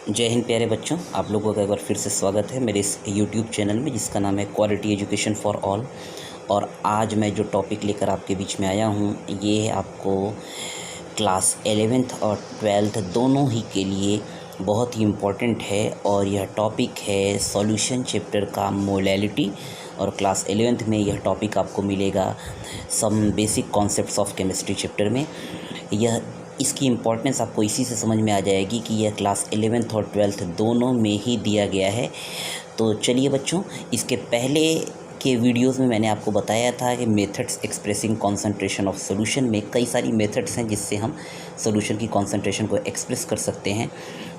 जय हिंद प्यारे बच्चों, आप लोगों का एक बार फिर से स्वागत है मेरे इस यूट्यूब चैनल में जिसका नाम है क्वालिटी एजुकेशन फॉर ऑल। और आज मैं जो टॉपिक लेकर आपके बीच में आया हूँ ये आपको क्लास 11th और 12th दोनों ही के लिए बहुत ही इम्पोर्टेंट है। और यह टॉपिक है सॉल्यूशन चैप्टर का मोलैलिटी। और क्लास 11th में यह टॉपिक आपको मिलेगा some basic concepts of chemistry chapter में। इसकी इम्पोर्टेंस आपको इसी से समझ में आ जाएगी कि यह क्लास 11th और 12th दोनों में ही दिया गया है। तो चलिए बच्चों, इसके पहले के वीडियोस में मैंने आपको बताया था कि methods expressing concentration of solution में कई सारी मेथड्स हैं जिससे हम सॉल्यूशन की कंसंट्रेशन को एक्सप्रेस कर सकते हैं।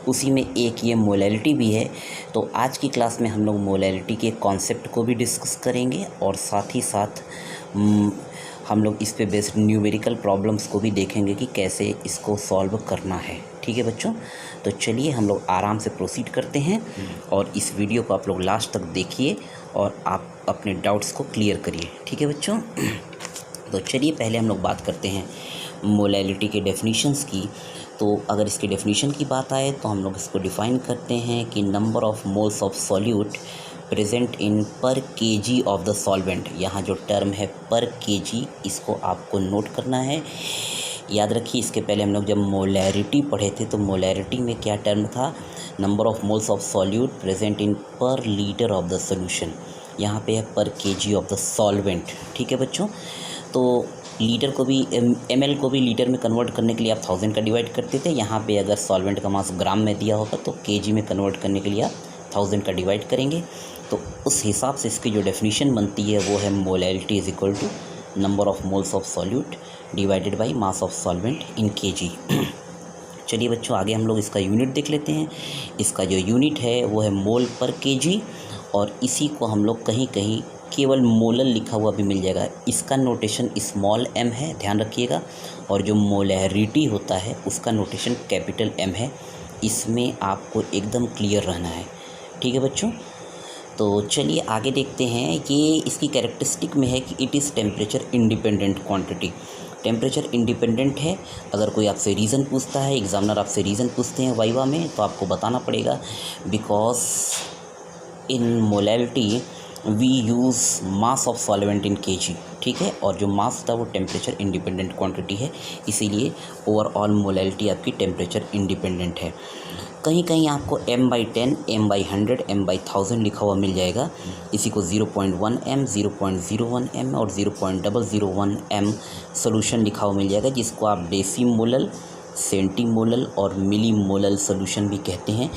उसी में एक ये मोलैलिटी भी है। तो आज की क्लास में हम लोग मोलैलिटी के कॉन्सेप्ट को भी डिस्कस करेंगे और साथ ही साथ हम लोग इस पे बेस्ड न्यूमेरिकल प्रॉब्लम्स को भी देखेंगे कि कैसे इसको सॉल्व करना है। ठीक है बच्चों, तो चलिए हम लोग आराम से प्रोसीड करते हैं और इस वीडियो को आप लोग लास्ट तक देखिए और आप अपने डाउट्स को क्लियर करिए। ठीक है बच्चों, तो चलिए पहले हम लोग बात करते हैं मोलैलिटी के डेफिनेशंस की। तो अगर इसके डेफिनेशन की बात आए तो हम लोग इसको डिफ़ाइन करते हैं कि number of moles of solute present in पर केजी ऑफ द सॉल्वेंट। यहाँ जो टर्म है पर केजी, इसको आपको नोट करना है। याद रखिए, इसके पहले हम लोग जब मोलैरिटी पढ़े थे तो मोलैरिटी में क्या टर्म था, number of moles of solute present in पर लीटर ऑफ द सोल्यूशन। यहाँ पे है पर केजी ऑफ द सॉल्वेंट। ठीक है बच्चों, तो लीटर को भी ml को भी लीटर में कन्वर्ट करने के लिए आप 1000 का डिवाइड करते थे। यहाँ पे अगर सॉल्वेंट का मास ग्राम में दिया होगा तो केजी में कन्वर्ट करने के लिए आप 1000 का डिवाइड करेंगे। तो उस हिसाब से इसकी जो डेफिनेशन बनती है वो है molality is equal to number of moles of solute divided by mass of solvent in KG. चलिए बच्चों, आगे हम लोग इसका यूनिट देख लेते हैं। इसका जो यूनिट है वो है मोल पर केजी, और इसी को हम लोग कहीं कहीं केवल मोलल लिखा हुआ भी मिल जाएगा। इसका नोटेशन स्मॉल m है, ध्यान रखिएगा। और जो मोलैरिटी होता है उसका नोटेशन कैपिटल M है। इसमें आपको एकदम क्लियर रहना है। ठीक है बच्चों, तो चलिए आगे देखते हैं। ये इसकी कैरेक्टरिस्टिक में है कि it is temperature independent quantity. Temperature independent है। अगर कोई आपसे रीज़न पूछता है, एग्जामिनर आपसे रीज़न पूछते हैं वाइवा में, तो आपको बताना पड़ेगा because in molality we use mass of solvent in KG. ठीक है, और जो मास होता है वो टेम्परेचर इंडिपेंडेंट क्वांटिटी है, इसीलिए ओवरऑल मोलैलिटी आपकी टेम्परेचर इंडिपेंडेंट है। कहीं कहीं आपको m/10, m/100, m/1000 लिखा हुआ मिल जाएगा। इसी को 0.1 m, 0.01 m और 0.001 m सोल्यूशन लिखा हुआ मिल जाएगा, जिसको आप डेसीमोलल, सेंटीमोलल और मिलीमोलल सोल्यूशन भी कहते हैं।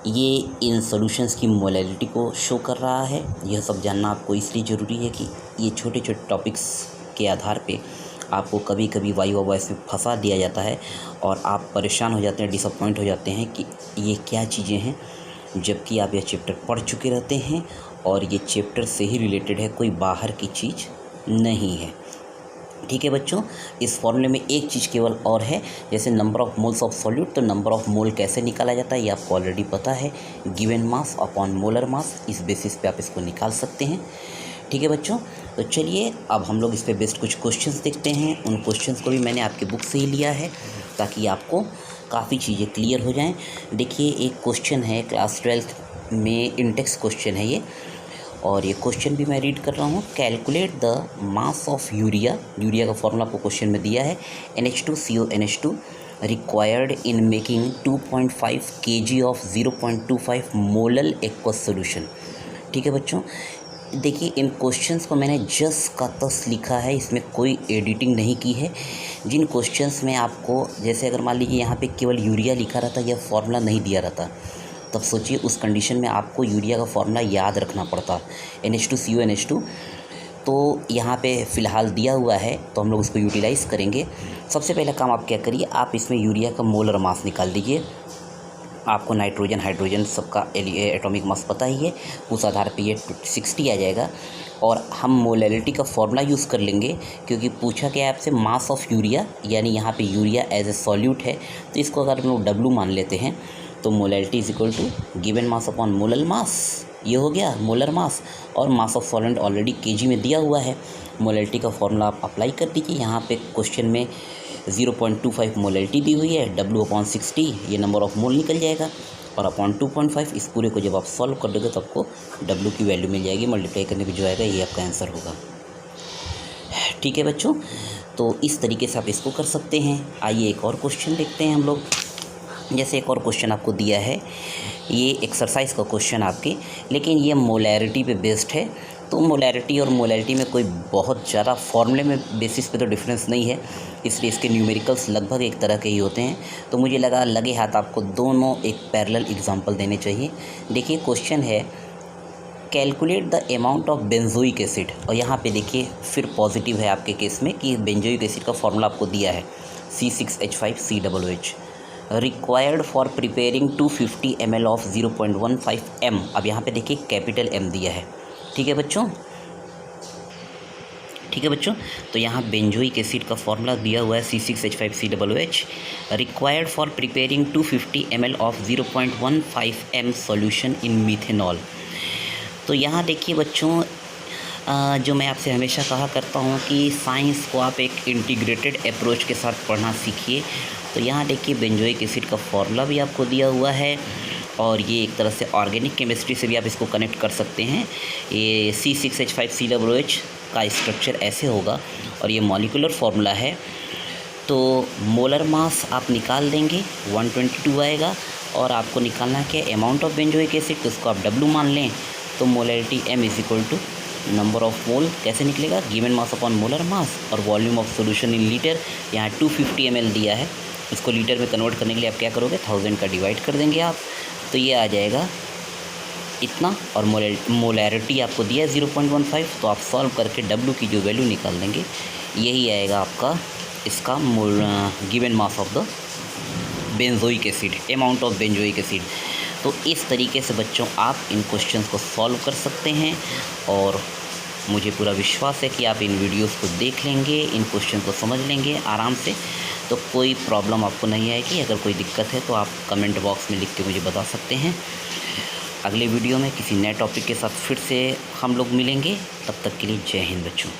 ये इन सॉल्यूशंस की मोलैलिटी को शो कर रहा है। यह सब जानना आपको इसलिए ज़रूरी है कि ये छोटे छोटे टॉपिक्स के आधार पे आपको कभी कभी वाइवा वॉइस में फंसा दिया जाता है और आप परेशान हो जाते हैं, डिसअपॉइंट हो जाते हैं कि ये क्या चीज़ें हैं, जबकि आप यह चैप्टर पढ़ चुके रहते हैं और ये चैप्टर से ही रिलेटेड है, कोई बाहर की चीज़ नहीं है। ठीक है बच्चों, इस फॉर्मूले में एक चीज़ केवल और है, जैसे number of moles of solute, तो नंबर ऑफ़ मोल कैसे निकाला जाता है ये आपको ऑलरेडी पता है, गिवन मास अपॉन मोलर मास। इस बेसिस पे आप इसको निकाल सकते हैं। ठीक है बच्चों, तो चलिए अब हम लोग इस पे बेस्ड कुछ क्वेश्चंस देखते हैं। उन क्वेश्चंस को भी मैंने आपके बुक से ही लिया है ताकि आपको काफ़ी चीज़ें क्लियर हो जाएं। देखिए, एक क्वेश्चन है क्लास 12th में, इंटेक्स क्वेश्चन है ये, और ये क्वेश्चन भी मैं रीड कर रहा हूँ। Calculate the mass of urea. Urea का फॉर्मूला आपको क्वेश्चन में दिया है, NH2CONH2 required in making 2.5 kg of 0.25 molal aqueous solution. ठीक है बच्चों, देखिए इन क्वेश्चंस को मैंने जस्ट का तस लिखा है, इसमें कोई एडिटिंग नहीं की है। जिन क्वेश्चंस में आपको, जैसे अगर मान लीजिए यहाँ पे केवल यूरिया लिखा रहता, यह फॉर्मूला नहीं दिया रहता, तब सोचिए उस कंडीशन में आपको यूरिया का फॉर्मूला याद रखना पड़ता, NH2CONH2। तो यहाँ पे फ़िलहाल दिया हुआ है तो हम लोग उसको यूटिलाइज़ करेंगे। सबसे पहला काम आप क्या करिए, आप इसमें यूरिया का मोलर मास निकाल दीजिए। आपको नाइट्रोजन, हाइड्रोजन सबका एटॉमिक मास पता ही है, उस आधार पे ये 60 आ जाएगा। और हम मोलैलिटी का फॉर्मूला यूज़ कर लेंगे क्योंकि पूछा गया है आपसे मास ऑफ यूरिया, यानी यहाँ पे यूरिया एज ए सॉल्यूट है, तो इसको अगर हम लोग W मान लेते हैं तो molality is equal to given mass upon molal mass. ये हो गया मोलर मास, और mass of solvent already KG में दिया हुआ है। मोलैलिटी का फॉर्मूला आप अप्लाई कर दीजिए। यहाँ पे क्वेश्चन में 0.25 मोलैलिटी दी हुई है, W/60 ये नंबर ऑफ मोल निकल जाएगा, और अपॉन 2.5 इस पूरे को जब आप सॉल्व कर दोगे तो आपको W की वैल्यू मिल जाएगी, मल्टीप्लाई करने पे जो आएगा ये आपका आंसर होगा। ठीक है बच्चों, तो इस तरीके से आप इसको कर सकते हैं। आइए एक और क्वेश्चन देखते हैं हम लोग। जैसे एक और क्वेश्चन आपको दिया है, ये एक्सरसाइज का क्वेश्चन आपके, लेकिन ये मोलैरिटी पे बेस्ड है। तो मोलैरिटी और मोलैलिटी में कोई बहुत ज़्यादा फॉर्मूले में बेसिस पे तो डिफरेंस नहीं है, इसलिए इसके न्यूमेरिकल्स लगभग एक तरह के ही होते हैं। तो मुझे लगा लगे हाथ आपको दोनों एक पैरेलल एग्जांपल देने चाहिए। देखिए क्वेश्चन है, calculate the amount of benzoic acid, और यहाँ पे देखिए फिर पॉजिटिव है आपके केस में कि बेंजोइक एसिड का फॉर्मूला आपको दिया है C6H5COOH required for preparing 250 ml of 0.15 m। अब यहाँ पे देखिए कैपिटल M दिया है। ठीक है बच्चों, ठीक है बच्चों, तो यहाँ बेंजोइक एसिड का फॉर्मूला दिया हुआ है C6H5COOH required for preparing 250 ml of 0.15 m solution in methanol. तो यहाँ देखिए बच्चों, जो मैं आपसे हमेशा कहा करता हूँ कि साइंस को आप एक इंटीग्रेटेड अप्रोच के साथ पढ़ना सीखिए। तो यहाँ देखिए बेंजोइक एसिड का फॉर्मूला भी आपको दिया हुआ है, और ये एक तरह से ऑर्गेनिक केमिस्ट्री से भी आप इसको कनेक्ट कर सकते हैं। ये C6H5COOH का स्ट्रक्चर ऐसे होगा, और ये मॉलिक्यूलर फार्मूला है। तो मोलर मास आप निकाल देंगे 122 आएगा, और आपको निकालना क्या है अमाउंट ऑफ बेंजोइक एसिड, तो उसको आप W मान लें। तो molality M = number of mole कैसे निकलेगा, given mass upon molar mass, और volume of solution in litre. यहाँ 250 ml दिया है, इसको लीटर में कन्वर्ट करने के लिए आप क्या करोगे, 1000 का डिवाइड कर देंगे आप, तो ये आ जाएगा इतना। और मोलैरिटी आपको दिया है 0.15, तो आप सॉल्व करके W की जो वैल्यू निकाल देंगे यही आएगा आपका इसका given mass of the benzoic acid, amount of benzoic acid. तो इस तरीके से बच्चों आप इन क्वेश्चंस को सॉल्व कर सकते हैं, और मुझे पूरा विश्वास है कि आप इन वीडियोस को देख लेंगे, इन क्वेश्चन को समझ लेंगे आराम से, तो कोई प्रॉब्लम आपको नहीं आएगी। अगर कोई दिक्कत है तो आप कमेंट बॉक्स में लिख के मुझे बता सकते हैं। अगले वीडियो में किसी नए टॉपिक के साथ फिर से हम लोग मिलेंगे, तब तक के लिए जय हिंद बच्चों।